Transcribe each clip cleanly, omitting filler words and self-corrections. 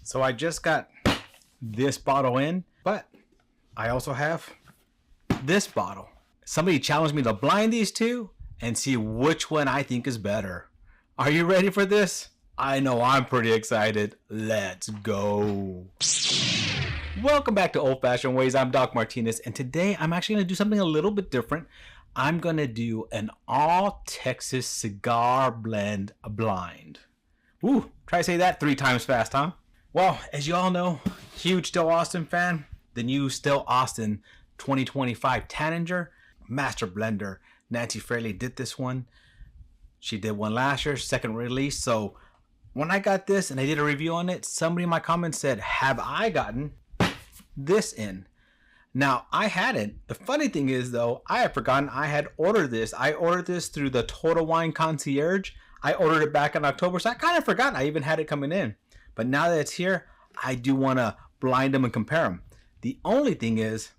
So I just got this bottle in, but I also have this bottle. Somebody challenged me to blind these two and see which one I think is better. Are you ready for this? I know I'm pretty excited. Let's go. Welcome back to Old Fashioned Ways. I'm Doc Martinez, and today I'm actually going to do something a little bit different. I'm going to do an all Texas Cigar Blend blind. Woo, try to say that 3 times fast, huh? Well, as you all know, huge Still Austin fan. The new Still Austin 2025 Tanager Master Blender. Nancy Fraley did this one. She did one last year, second release. So when I got this and I did a review on it, somebody in my comments said, have I gotten this in? Now, I hadn't. The funny thing is, though, I had forgotten I had ordered this. I ordered this through the Total Wine Concierge. I ordered it back in October, so I kind of forgot I even had it coming in. But now that it's here, I do want to blind them and compare them. The only thing is,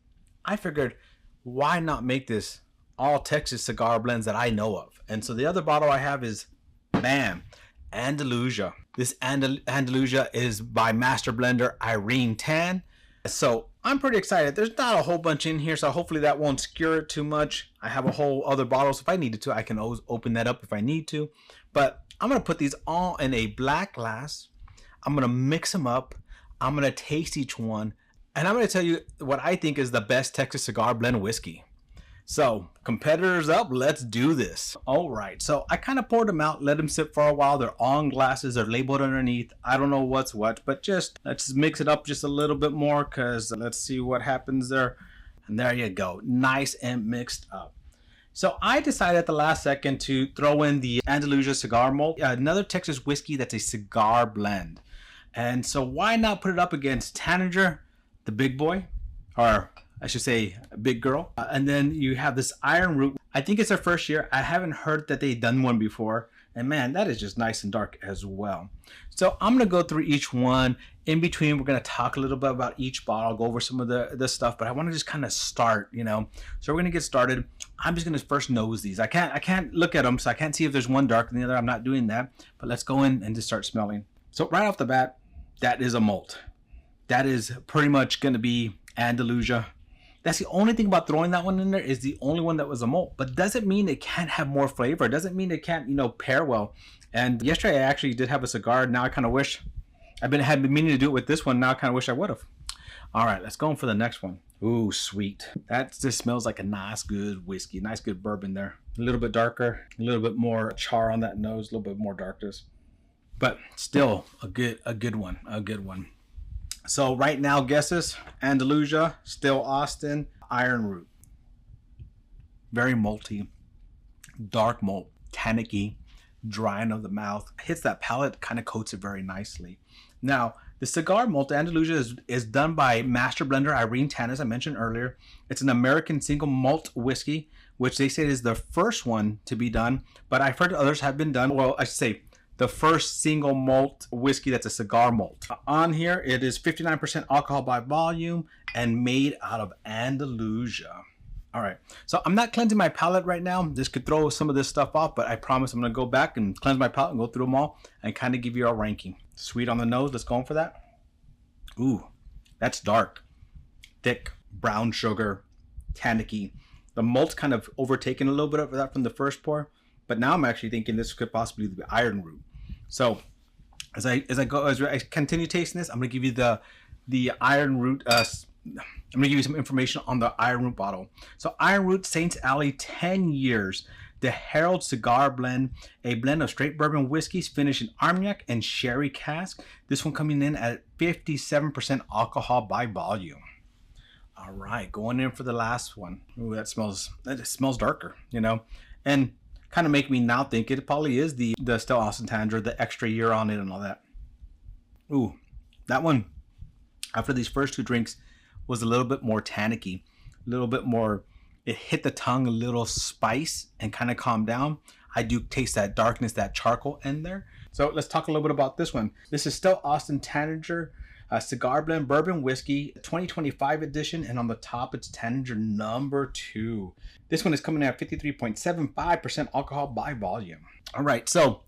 I figured, why not make this all Texas cigar blends that I know of? And so the other bottle I have is, bam, Andalusia. This Andalusia is by Master Blender Irene Tan. So I'm pretty excited. There's not a whole bunch in here, so hopefully that won't skewer it too much. I have a whole other bottle, so if I needed to, I can always open that up if I need to. But I'm going to put these all in a black glass. I'm going to mix them up. I'm going to taste each one. And I'm going to tell you what I think is the best Texas Cigar Blend whiskey. So, competitors up, let's do this. All right, so I kind of poured them out, let them sit for a while. They're on glasses, they're labeled underneath. I don't know what's what, but let's mix it up just a little bit more, because let's see what happens there. And there you go, nice and mixed up. So I decided at the last second to throw in the Andalusia Cigar Malt, another Texas whiskey that's a cigar blend. And so why not put it up against Tanager, the big boy, or I should say big girl. And then you have this Iron Root. I think it's their first year. I haven't heard that they've done one before. And man, that is just nice and dark as well. So I'm going to go through each one. In between, we're going to talk a little bit about each bottle, go over some of the stuff, but I want to just kind of start, you know. So we're going to get started. I'm just going to first nose these. I can't look at them, so I can't see if there's one darker than the other. I'm not doing that. But let's go in and just start smelling. So right off the bat, that is a malt. That is pretty much going to be Andalusia. That's the only thing about throwing that one in there, is the only one that was a malt. But doesn't mean it can't have more flavor. It doesn't mean it can't, you know, pair well. And yesterday I actually did have a cigar. Now I kind of wish had been meaning to do it with this one. Now I kind of wish I would have. All right, let's go in for the next one. Ooh, sweet. That just smells like a nice, good whiskey. Nice, good bourbon there. A little bit darker, a little bit more char on that nose, a little bit more darkness. But still a good one. So right now, guesses: Andalusia, Still Austin, Iron Root. Very malty, dark malt, tannicky, drying of the mouth. Hits that palate, kind of coats it very nicely. Now, the cigar malt Andalusia is done by Master Blender Irene Tan, as I mentioned earlier. It's an American single malt whiskey, which they say is the first one to be done, but I've heard others have been done. Well, I should say the first single malt whiskey that's a cigar malt. On here, it is 59% alcohol by volume and made out of Andalusia. All right, so I'm not cleansing my palate right now. This could throw some of this stuff off, but I promise I'm gonna go back and cleanse my palate and go through them all and kind of give you a ranking. Sweet on the nose, let's go in for that. Ooh, that's dark, thick, brown sugar, tannicky. The malt's kind of overtaken a little bit of that from the first pour, but now I'm actually thinking this could possibly be Iron Root. So as I continue tasting this, I'm gonna give you the Iron Root. I'm gonna give you some information on the Iron Root bottle. So Iron Root Saints Alley, 10 years. The Herald Cigar Blend, a blend of straight bourbon whiskeys finished in Armagnac and sherry cask. This one coming in at 57% alcohol by volume. All right, going in for the last one. Ooh, that smells darker, you know, and kind of make me now think it probably is the Still Austin Tanager, the extra year on it and all that. Ooh, that one, after these first 2 drinks, was a little bit more tannicky, a little bit more, it hit the tongue, a little spice, and kind of calmed down. I do taste that darkness, that charcoal in there. So let's talk a little bit about this one. This is Still Austin Tanager Cigar Blend Bourbon Whiskey 2025 edition, and on the top it's Tanager number 2. This one is coming at 53.75% alcohol by volume. All right, so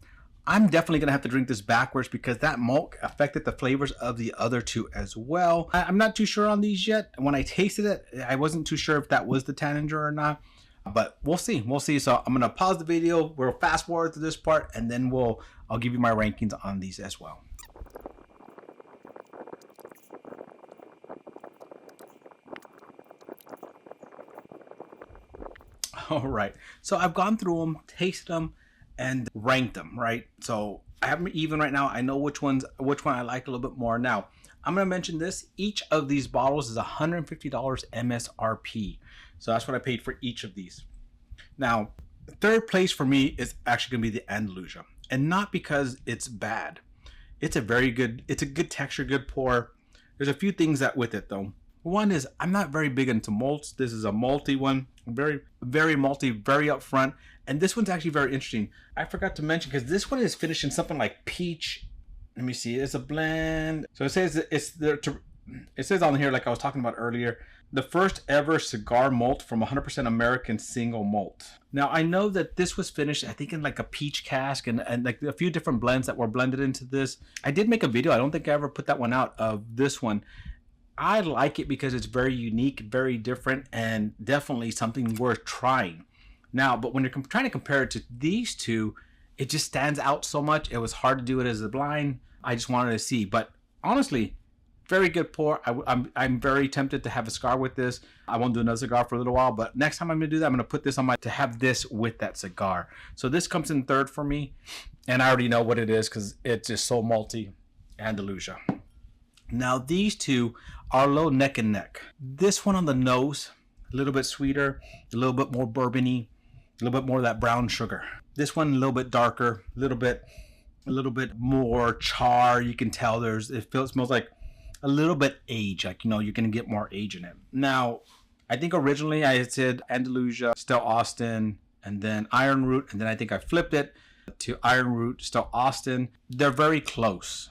I'm definitely going to have to drink this backwards because that malt affected the flavors of the other two as well. I'm not too sure on these yet. When I tasted it, I wasn't too sure if that was the Tanager or not, but we'll see. We'll see. So I'm going to pause the video. We'll fast forward to this part, and then I'll give you my rankings on these as well. All right. So I've gone through them, tasted them, and ranked them, right? So I have them even right now. I know which one I like a little bit more. Now, I'm going to mention this. Each of these bottles is $150 MSRP. So that's what I paid for each of these. Now, third place for me is actually going to be the Andalusia. And not because it's bad. It's a good texture, good pour. There's a few things that with it though. One is I'm not very big into malts. This is a malty one. Very, very malty, very upfront. And this one's actually very interesting. I forgot to mention because this one is finished in something like peach. Let me see. It's a blend. So it says it says on here, like I was talking about earlier, the first ever cigar malt from 100% American single malt. Now I know that this was finished, I think, in like a peach cask and like a few different blends that were blended into this. I did make a video. I don't think I ever put that one out of this one. I like it because it's very unique, very different, and definitely something worth trying. Now, but when you're trying to compare it to these two, it just stands out so much. It was hard to do it as a blind. I just wanted to see. But honestly, very good pour. I'm very tempted to have a cigar with this. I won't do another cigar for a little while, but next time I'm going to do that, I'm going to put this on to have this with that cigar. So this comes in third for me, and I already know what it is because it's just so malty. Andalusia. Now these two are a little neck and neck. This one on the nose, a little bit sweeter, a little bit more bourbony, a little bit more of that brown sugar. This one a little bit darker, a little bit more char. You can tell it smells like a little bit age, like, you know, you're gonna get more age in it. Now, I think originally I had said Andalusia, Still Austin, and then Iron Root, and then I think I flipped it to Iron Root, Still Austin. They're very close.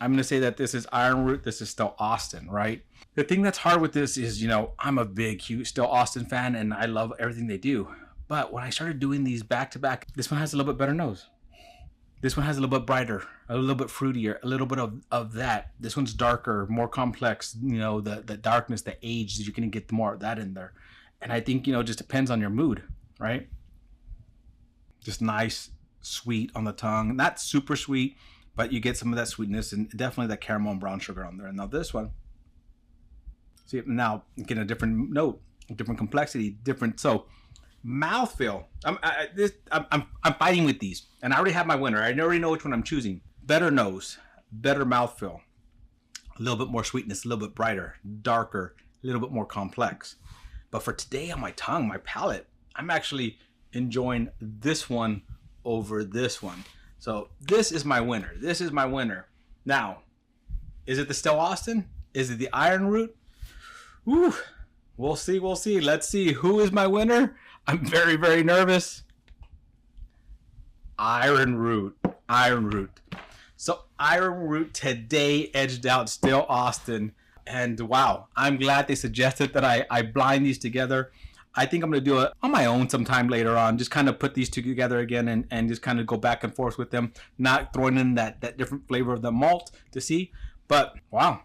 I'm gonna say that this is Iron Root, this is Still Austin, right? The thing that's hard with this is, you know, I'm a big, huge Still Austin fan, and I love everything they do. But when I started doing these back to back, this one has a little bit better nose. This one has a little bit brighter, a little bit fruitier, a little bit of that. This one's darker, more complex, you know, the darkness, the age, you're going to get more of that in there. And I think, you know, it just depends on your mood, right? Just nice, sweet on the tongue. Not super sweet, but you get some of that sweetness and definitely that caramel and brown sugar on there. And now this one, see, now getting a different note, a different complexity, different. So mouthfeel. I'm fighting with these, and I already have my winner. I already know which one I'm choosing. Better nose, better mouthfeel, a little bit more sweetness, a little bit brighter, darker, a little bit more complex. But for today on my tongue, my palate, I'm actually enjoying this one over this one. So this is my winner. This is my winner. Now, is it the Still Austin? Is it the Iron Root? Woo! We'll see. We'll see. Let's see who is my winner. I'm very, very nervous. Iron Root. Iron Root. So Iron Root today edged out Still Austin. And wow, I'm glad they suggested that I blind these together. I think I'm going to do it on my own sometime later on. Just kind of put these two together again and just kind of go back and forth with them. Not throwing in that different flavor of the malt to see. But wow.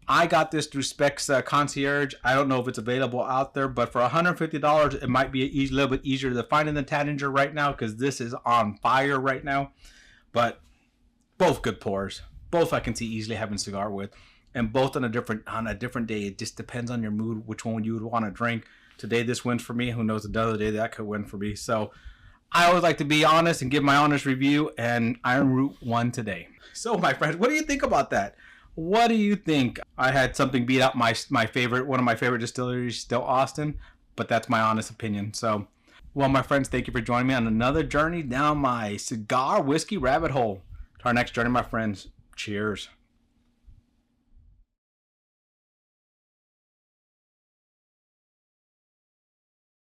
I got this through Specs Concierge. I don't know if it's available out there, but for $150, it might be a little bit easier to find in the Tanager right now because this is on fire right now. But both good pours. Both I can see easily having cigar with, and both on a different day. It just depends on your mood, which one you would want to drink. Today this wins for me. Who knows, another day that could win for me. So I always like to be honest and give my honest review, and Iron Root won today. So my friends, what do you think about that? What do you think? I had something beat out my favorite, one of my favorite distilleries, Still Austin, but that's my honest opinion. So, well, my friends, thank you for joining me on another journey down my cigar whiskey rabbit hole. To our next journey, my friends, cheers.